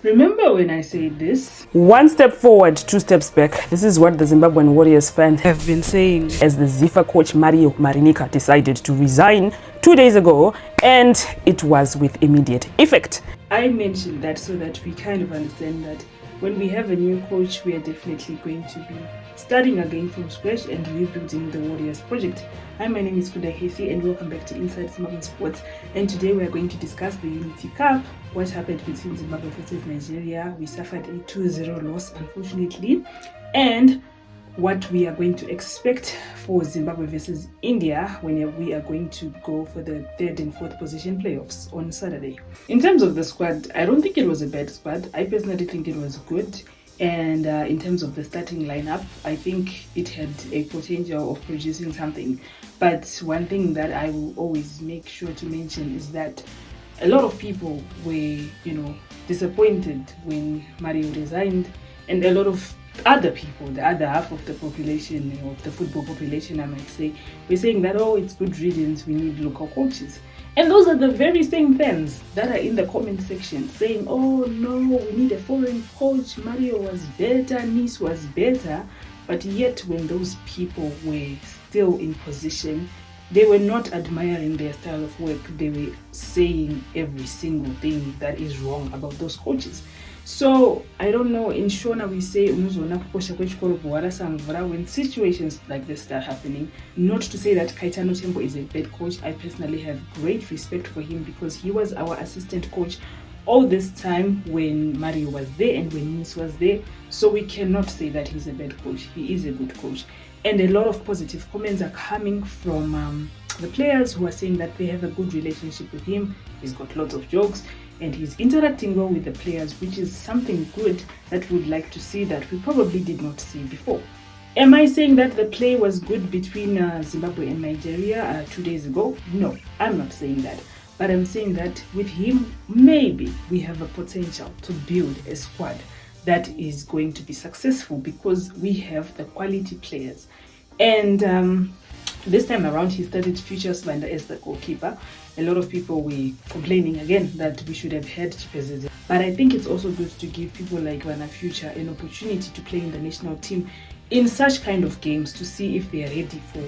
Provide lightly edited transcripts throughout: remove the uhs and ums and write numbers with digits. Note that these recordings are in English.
Remember when I said this? One step forward, two steps back. This is what the Zimbabwean Warriors fans Have been saying. As the Zifa coach Mario Marinika decided to resign 2 days ago, and it was with immediate effect. I mentioned that so that we kind of understand that when we have a new coach, we are definitely going to be starting again from scratch and rebuilding the Warriors project. Hi, my name is Maswanhise and welcome back to Inside Zimbabwe Sports. And today we are going to discuss the Unity Cup, what happened between Zimbabwe versus Nigeria. We suffered a 2-0 loss, unfortunately, and what we are going to expect for Zimbabwe versus India when we are going to go for the third and fourth position playoffs on Saturday. In terms of the squad, I don't think it was a bad squad. I personally think it was good. And in terms of the starting lineup, I think it had a potential of producing something. But one thing that I will always make sure to mention is that a lot of people were, disappointed when Mario resigned, and a lot of other people, the other half of the population, of the football population, I might say, we're saying that, it's good riddance, we need local coaches. And those are the very same fans that are in the comment section saying, oh no, we need a foreign coach, Mario was better, Nice was better. But yet when those people were still in position, they were not admiring their style of work. They were saying every single thing that is wrong about those coaches. So I don't know, in Shona we say when situations like this start happening, not to say that Kaitano and Chiragwi is a bad coach. I personally have great respect for him because he was our assistant coach all this time when Mario was there and when Nice was there. So we cannot say that he's a bad coach. He is a good coach. And a lot of positive comments are coming from the players who are saying that they have a good relationship with him. He's got lots of jokes and he's interacting well with the players, which is something good that we'd like to see that we probably did not see before. Am I saying that the play was good between Zimbabwe and Nigeria 2 days ago? No, I'm not saying that. But I'm saying that with him, maybe we have a potential to build a squad that is going to be successful because we have the quality players. And this time around, he started Future Svanda as the goalkeeper. A lot of people were complaining again that we should have had Chipezeze. But I think it's also good to give people like Vana Future an opportunity to play in the national team in such kind of games to see if they are ready for,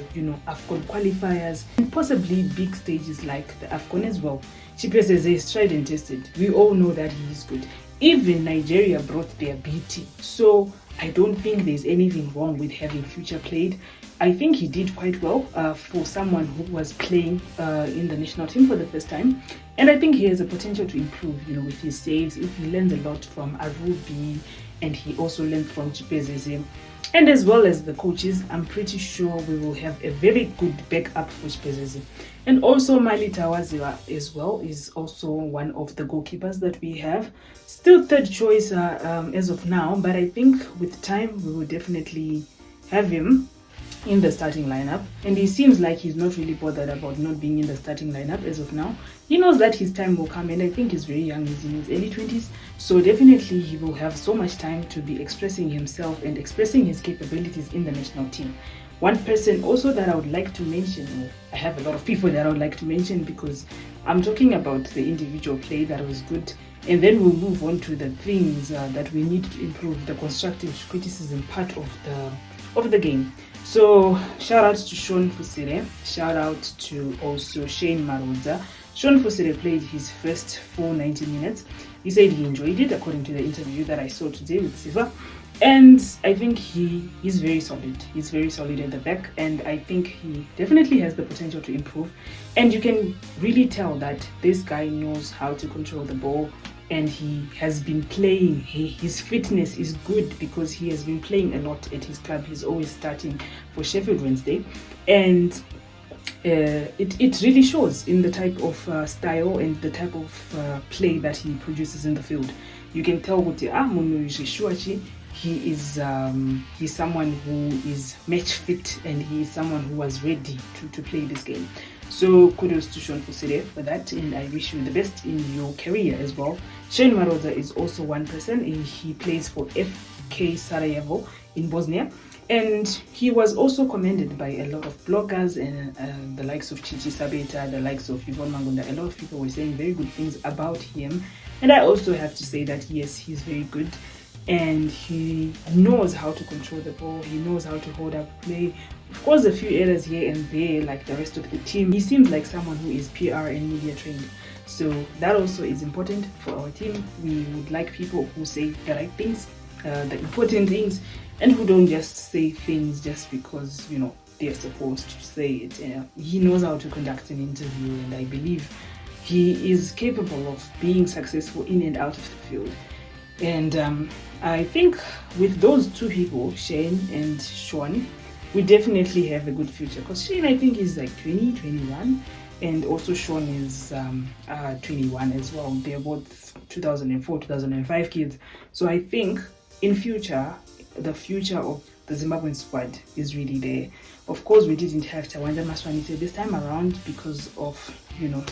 AFCON qualifiers and possibly big stages like the AFCON as well. Chipezeze is tried and tested. We all know that he is good. Even Nigeria brought their B team. So I don't think there's anything wrong with having Future played. I think he did quite well for someone who was playing in the national team for the first time. And I think he has a potential to improve, with his saves. If he learns a lot from Arubi and he also learned from Chipezeze. And as well as the coaches, I'm pretty sure we will have a very good backup for Chipezeze. And also Mali Tawaziwa as well is also one of the goalkeepers that we have. Still third choice as of now, but I think with time we will definitely have him in the starting lineup. And he seems like he's not really bothered about not being in the starting lineup as of now. He knows that his time will come, and I think he's very young, he's in his early 20s. So definitely he will have so much time to be expressing himself and expressing his capabilities in the national team. One person also that I would like to mention, I have a lot of people that I would like to mention because I'm talking about the individual play that was good. And then we'll move on to the things that we need to improve, the constructive criticism part of the game. So shout out to Fusire, shout out to also Shane Maroodza. Fusire played his first full 90 minutes. He said he enjoyed it according to the interview that I saw today with Siva. And I think he's very solid. He's very solid at the back, and I think he definitely has the potential to improve. And you can really tell that this guy knows how to control the ball, and he has been playing. His fitness is good because he has been playing a lot at his club. He's always starting for Sheffield Wednesday, and it really shows in the type of style and the type of play that he produces in the field. You can tell what he's someone who is match fit, and he is someone who was ready to play this game. So kudos to Fusire for that, and I wish you the best in your career as well. Shane Maroodza is also one person. He plays for FK Sarajevo in Bosnia, and he was also commended by a lot of bloggers and the likes of Chichi Sabeta, the likes of Yvonne Mangunda. A lot of people were saying very good things about him. And I also have to say that yes, he's very good and he knows how to control the ball, he knows how to hold up play. Of course, a few errors here and there like the rest of the team. He seems like someone who is PR and media trained, so that also is important for our team. We would like people who say the right things, the important things, and who don't just say things just because, you know, they're supposed to say it. He knows how to conduct an interview, and I believe he is capable of being successful in and out of the field. And I think with those two people, Shane and Sean, we definitely have a good future, because Shane, I think, is like 20, 21, and also Sean is 21 as well. They're both 2004, 2005 kids. So I think in future, the future of the Zimbabwean squad is really there. Of course, we didn't have Tawanda Maswanhise this time around because of, you know,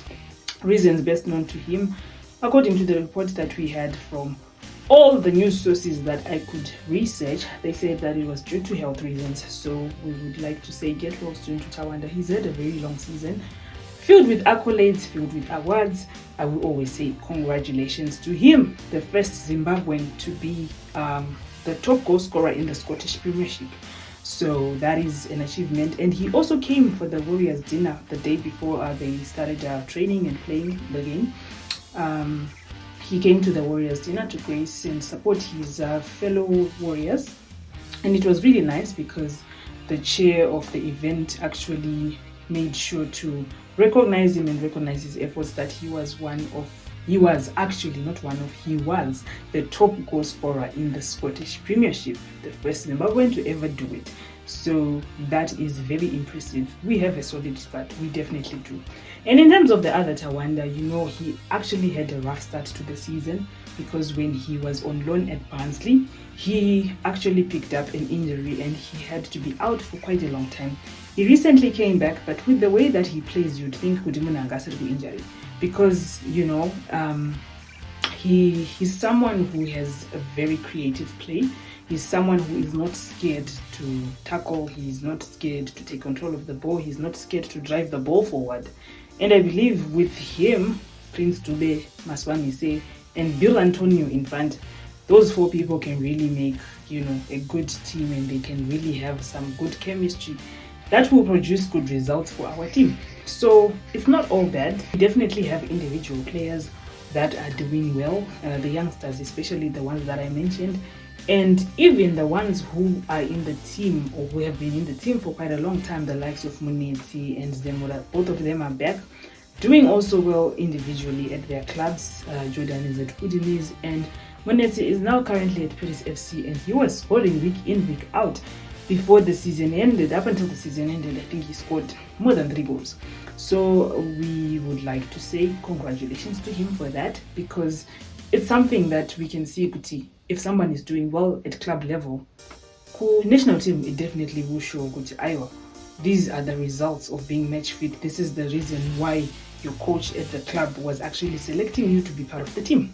reasons best known to him. According to the reports that we had from all the news sources that I could research, they said that it was due to health reasons. So we would like to say get well soon to Tawanda. He's had a very long season, filled with accolades, filled with awards. I will always say congratulations to him, the first Zimbabwean to be the top goal scorer in the Scottish premiership. So that is an achievement. And he also came for the Warriors dinner the day before they started training and playing the game. He came to the Warriors dinner to grace and support his fellow Warriors. And it was really nice because the chair of the event actually made sure to recognize him and recognize his efforts, that he was he was the top goal scorer in the Scottish premiership, the first Zimbabwean to ever do it. So that is very impressive. We have a solid squad, we definitely do. And in terms of the other Tawanda, you know, he actually had a rough start to the season, because when he was on loan at Barnsley, he actually picked up an injury and he had to be out for quite a long time. He recently came back, but with the way that he plays, you'd think Kudimunangasirgu injury, because, you know, he's someone who has a very creative play. He's someone who is not scared to tackle. He's not scared to take control of the ball. He's not scared to drive the ball forward. And I believe with him, Prince Dube, Maswanhise, and Bill Antonio in front, those four people can really make, you know, a good team, and they can really have some good chemistry that will produce good results for our team. So it's not all bad. We definitely have individual players that are doing well, the youngsters, especially the ones that I mentioned, and even the ones who are in the team or who have been in the team for quite a long time, the likes of Munetsi and Zemura. Both of them are back, doing also well individually at their clubs. Jordan is at Udinese, and Munetsi is now currently at Pettis FC, and he was scoring week in, week out before the season ended. Up until the season ended, I think he scored more than 3 goals. So we would like to say congratulations to him for that, because it's something that we can see, Kuti. If someone is doing well at club level, national team, it definitely will show Kuti Iowa. These are the results of being match fit. This is the reason why your coach at the club was actually selecting you to be part of the team.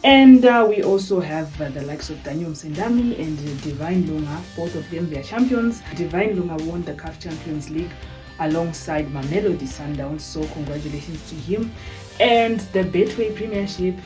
And we also have the likes of Daniel Msendami and Divine Lunga. Both of them, they are champions. Divine Lunga won the CAF Champions League alongside Mamelodi Sundowns, so congratulations to him. And the Betway premiership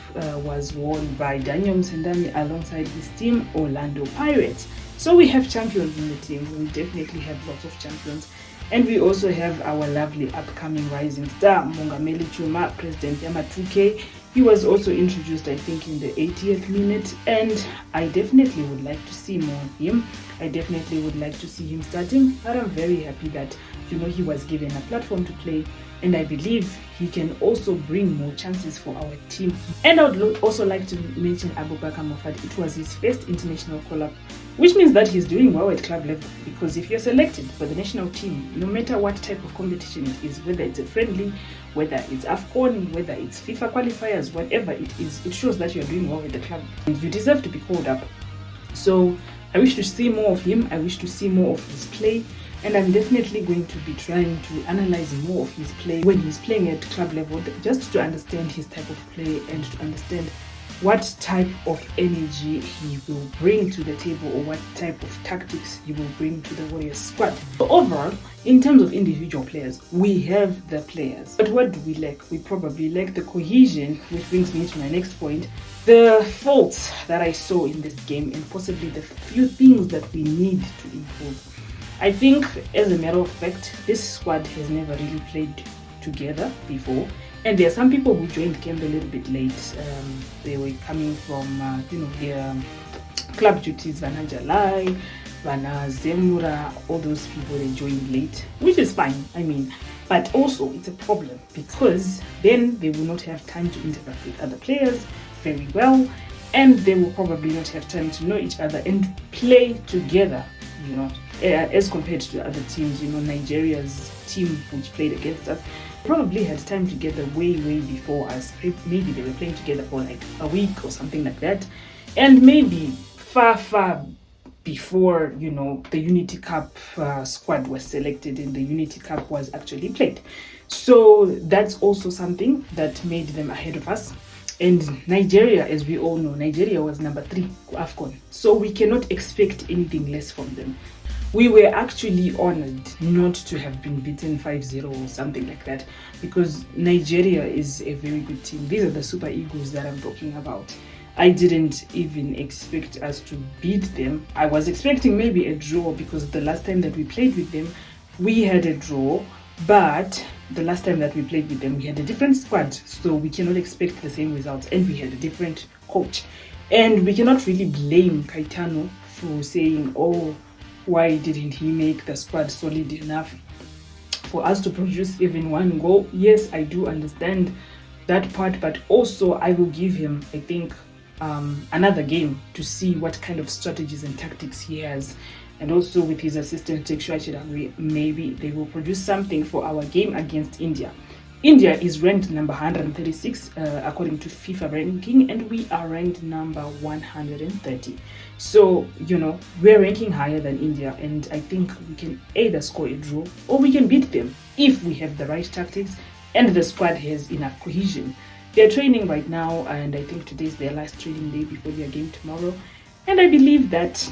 was won by Daniel Msendami alongside his team, Orlando Pirates. So we have champions in the team. We definitely have lots of champions. And we also have our lovely upcoming rising star, Mongameli Tshuma, President Yama 2K. He was also introduced, I think, in the 80th minute, and I definitely would like to see more of him. I definitely would like to see him starting, but I'm very happy that, you know, he was given a platform to play, and I believe he can also bring more chances for our team. And I would also like to mention Abubakar Mofad. It was his first international call-up, which means that he's doing well at club level, because if you're selected for the national team, no matter what type of competition it is, whether it's a friendly, whether it's AFCON, whether it's FIFA qualifiers, whatever it is, it shows that you're doing well at the club and you deserve to be called up. So I wish to see more of him. I wish to see more of his play, and I'm definitely going to be trying to analyze more of his play when he's playing at club level, just to understand his type of play and to understand what type of energy he will bring to the table, or what type of tactics he will bring to the Warriors squad. So overall, in terms of individual players, we have the players. But what do we lack? We probably lack the cohesion, which brings me to my next point. The faults that I saw in this game, and possibly the few things that we need to improve. I think, as a matter of fact, this squad has never really played together before. And there are some people who joined camp a little bit late. They were coming from, their club duties, Vana Jalai, Vana Zemura, all those people, they joined late, which is fine. I mean, but also it's a problem because then they will not have time to interact with other players very well, and they will probably not have time to know each other and play together, as compared to the other teams. Nigeria's team, which played against us, probably had time together way before us. Maybe they were playing together for like a week or something like that, and maybe far before the Unity Cup squad was selected and the Unity Cup was actually played. So that's also something that made them ahead of us. And Nigeria, as we all know, Nigeria was number 3 AFCON, so we cannot expect anything less from them. We were actually honored not to have been beaten 5-0 or something like that, because Nigeria is a very good team. These are the Super Eagles that I'm talking about. I didn't even expect us to beat them. I was expecting maybe a draw, because the last time that we played with them, we had a draw. But the last time that we played with them, we had a different squad, so we cannot expect the same results, and we had a different coach. And we cannot really blame Kaitano for saying, oh, why didn't he make the squad solid enough for us to produce even one goal? Yes, I do understand that part, but also I will give him, I think, another game to see what kind of strategies and tactics he has. And also with his assistant, Chiragwi, maybe they will produce something for our game against India. India is ranked number 136 according to FIFA ranking, and we are ranked number 130. So, we're ranking higher than India, and I think we can either score a draw or we can beat them if we have the right tactics and the squad has enough cohesion. They're training right now, and I think today is their last training day before their game tomorrow. And I believe that,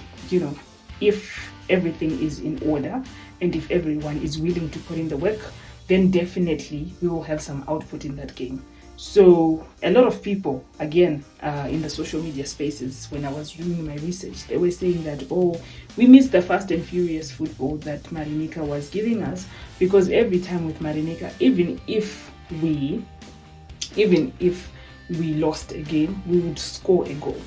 if everything is in order and if everyone is willing to put in the work, then definitely we will have some output in that game. So a lot of people, again, in the social media spaces, when I was doing my research, they were saying that, oh, we missed the fast and furious football that Marinika was giving us, because every time with Marinika, even if we lost a game, we would score a goal.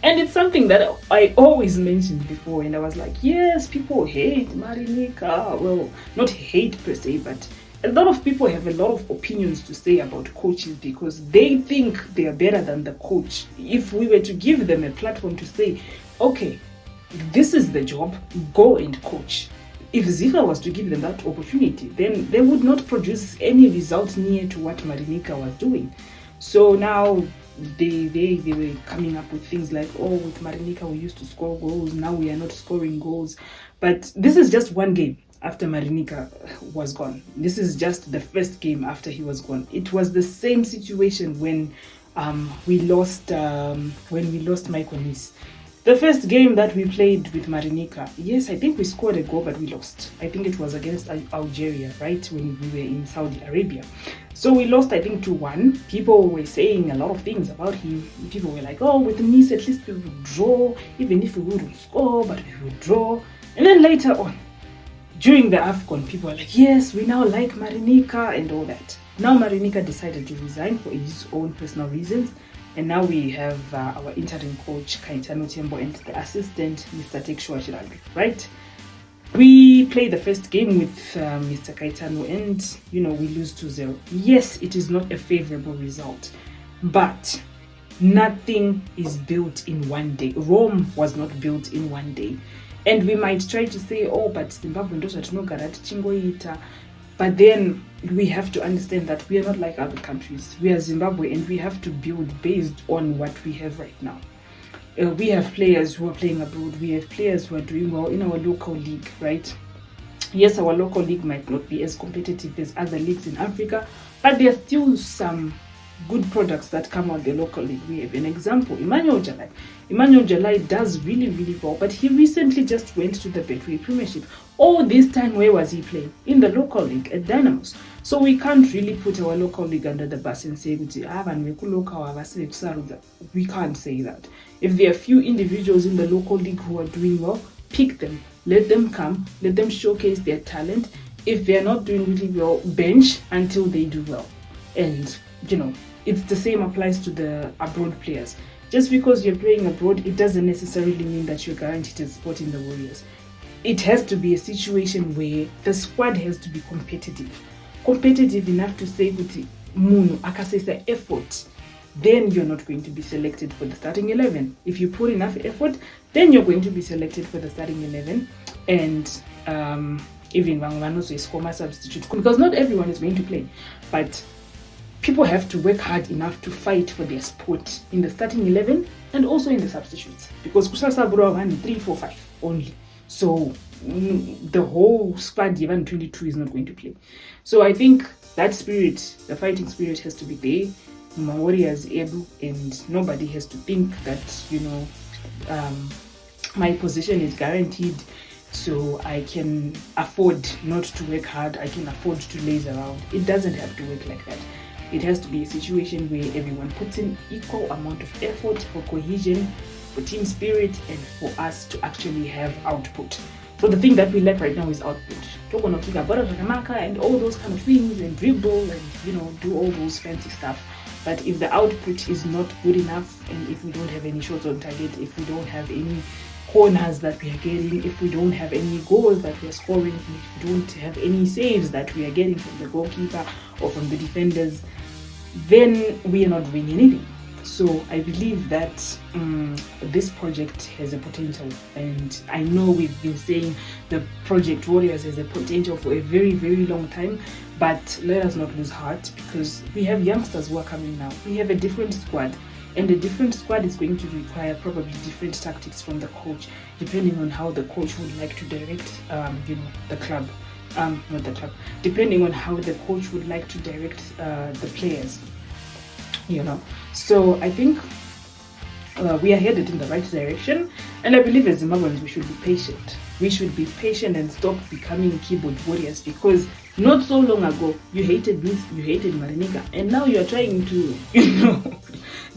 And it's something that I always mentioned before, and I was like, yes, people hate Marinika. Well, not hate per se, but a lot of people have a lot of opinions to say about coaches because they think they are better than the coach. If we were to give them a platform to say, okay, this is the job, go and coach. If Ziva was to give them that opportunity, then they would not produce any result near to what Marinika was doing. So now they were coming up with things like, oh, with Marinika we used to score goals, now we are not scoring goals. But this is just one game after Marinika was gone. This is just the first game after he was gone. It was the same situation when we lost Maswanhise. The first game that we played with Marinika, yes, I think we scored a goal, but we lost. I think it was against Algeria, right, when we were in Saudi Arabia. So we lost, I think, 2-1. People were saying a lot of things about him. People were like, oh, with Nice, at least we would draw, even if we wouldn't score, but we would draw. And then later on, during the AFCON, people were like, yes, we now like Marinika and all that. Now Marinika decided to resign for his own personal reasons. And now we have our interim coach, Kaitano and the assistant, Mr. Chiragwi, right? We played the first game with Mr. Kaitano and, we lose 2-0. Yes, it is not a favorable result, but nothing is built in one day. Rome was not built in one day. And we might try to say, oh, but Zimbabwe ndoza tinogara tichingoita. But then we have to understand that we are not like other countries. We are Zimbabwe, and we have to build based on what we have right now. We have players who are playing abroad. We have players who are doing well in our local league, right? Yes, our local league might not be as competitive as other leagues in Africa, but there are still some good products that come out the local league. We have an example, Emmanuel Jalai. Emmanuel Jalai does really, really well, but he recently just went to the Betway premiership. All this time, where was he playing? In the local league at Dynamos. So we can't really put our local league under the bus and say, we can't say that. If there are few individuals in the local league who are doing well, pick them, let them come, let them showcase their talent. If they're not doing really well, bench until they do well. And, it's the same applies to the abroad players. Just because you're playing abroad, it doesn't necessarily mean that you're guaranteed a spot in the Warriors. It has to be a situation where the squad has to be competitive. Competitive enough to say, Munu, akasesa effort, then you're not going to be selected for the starting 11. If you put enough effort, then you're going to be selected for the starting 11. And even Vangvanoso is coma substitute, because not everyone is going to play. But people have to work hard enough to fight for their spot in the starting 11 and also in the substitutes. Because Kusasa Bro 1, 3, 4, 5 only. So the whole squad, even 22, is not going to play. So I think that spirit, the fighting spirit, has to be there. My Warriors able, and nobody has to think that, my position is guaranteed, so I can afford not to work hard, I can afford to laze around. It doesn't have to work like that. It has to be a situation where everyone puts in equal amount of effort for cohesion, for team spirit, and for us to actually have output. So the thing that we lack right now is output. And all those kind of things, and dribble, and do all those fancy stuff. But if the output is not good enough, and if we don't have any shots on target, if we don't have any corners that we are getting, if we don't have any goals that we are scoring, if we don't have any saves that we are getting from the goalkeeper or from the defenders, then we are not doing anything. So I believe that this project has a potential, and I know we've been saying the Project Warriors has a potential for a very, very long time, but let us not lose heart, because we have youngsters who are coming now. We have a different squad, and a different squad is going to require probably different tactics from the coach, depending on how the coach would like to direct the club. Not the club, depending on how the coach would like to direct the players. So I think we are headed in the right direction, and I believe as Zimbabweans we should be patient. We should be patient and stop becoming keyboard warriors, because not so long ago you hated me, you hated Marinika, and now you are trying to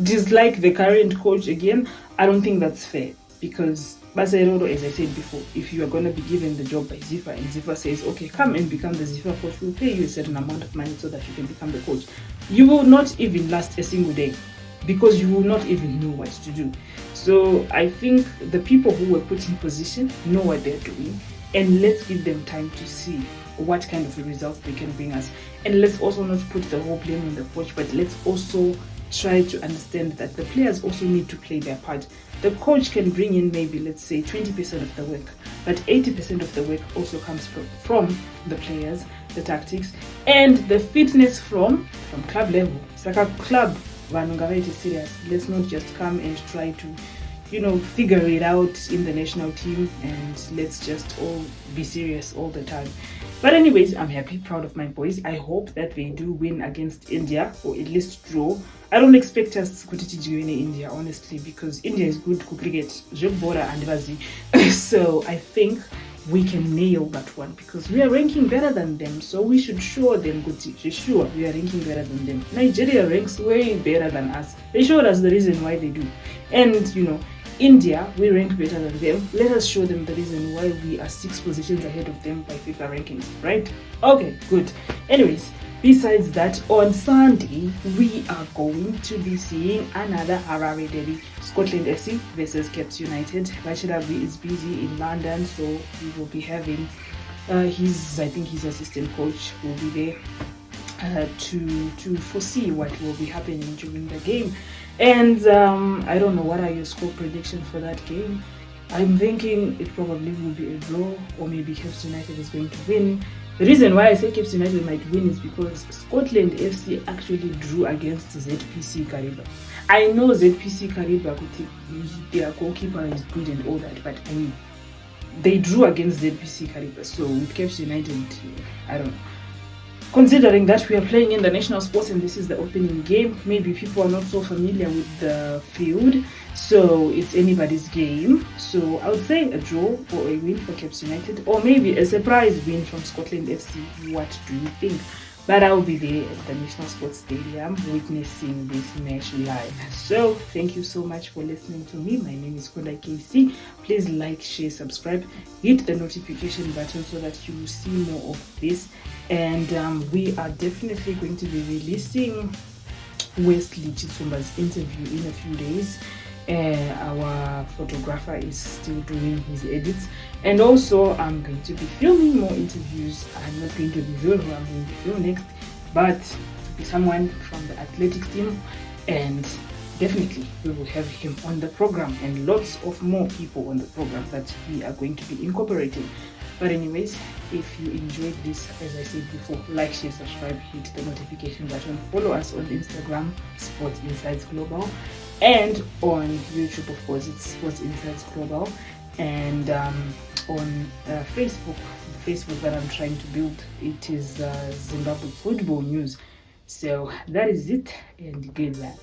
dislike the current coach again. I don't think that's fair, because Baseroro, as I said before, if you are going to be given the job by Zifa, and Zifa says, okay, come and become the Zifa coach, we'll pay you a certain amount of money so that you can become the coach, you will not even last a single day, because you will not even know what to do. So I think the people who were put in position know what they're doing, and let's give them time to see what kind of results they can bring us. And let's also not put the whole blame on the coach, but let's also try to understand that the players also need to play their part. The coach can bring in maybe, let's say, 20% of the work, but 80% of the work also comes from the players, the tactics, and the fitness from club level. It's like a club, Mongameli is serious. Let's not just come and try to, figure it out in the national team, and let's just all be serious all the time. But anyways, I'm happy, proud of my boys. I hope that they do win against India, or at least draw. I don't expect us to win India, honestly, because India is good to cricket. So I think we can nail that one, because we are ranking better than them. So we should show them sure we are ranking better than them. Nigeria ranks way better than us. They showed us the reason why they do. And India, we rank better than them. Let us show them the reason why we are 6 positions ahead of them by FIFA rankings, right? Okay, good. Anyways, besides that, on Sunday, we are going to be seeing another Harare derby, Scottland FC versus Cape United. Chiragwi is busy in London, so we will be having his assistant coach will be there to foresee what will be happening during the game. And I don't know, what are your score predictions for that game? I'm thinking it probably will be a draw, or maybe Cape United is going to win. The reason why I say Cape United might win is because Scotland FC actually drew against ZPC Kariba. I know ZPC Kariba, their goalkeeper is good and all that, but I mean, they drew against ZPC Kariba. So with Cape United, I don't know. considering that we are playing in the national sports and this is the opening game, maybe people are not so familiar with the field, so it's anybody's game. So I would say a draw or a win for Caps United, or maybe a surprise win from Scotland FC. What do you think? But I will be there at the National Sports Stadium witnessing this match live. So thank you so much for listening to me. My name is Konda KC. Please like, share, subscribe, hit the notification button so that you will see more of this. And we are definitely going to be releasing Wesley Chisumba's interview in a few days. Our photographer is still doing his edits, and also I'm going to be filming more interviews. I'm not going to reveal who I'm going to film next, but to be someone from the athletics team, and definitely we will have him on the program and lots of more people on the program that we are going to be incorporating. But anyways, if you enjoyed this, as I said before, like, share, subscribe, hit the notification button, follow us on Instagram, Sports Insights Global, and on YouTube, of course, it's Sports Insights Global, and on Facebook, the Facebook that I'm trying to build, it is Zimbabwe Football News. So that is it, and goodbye.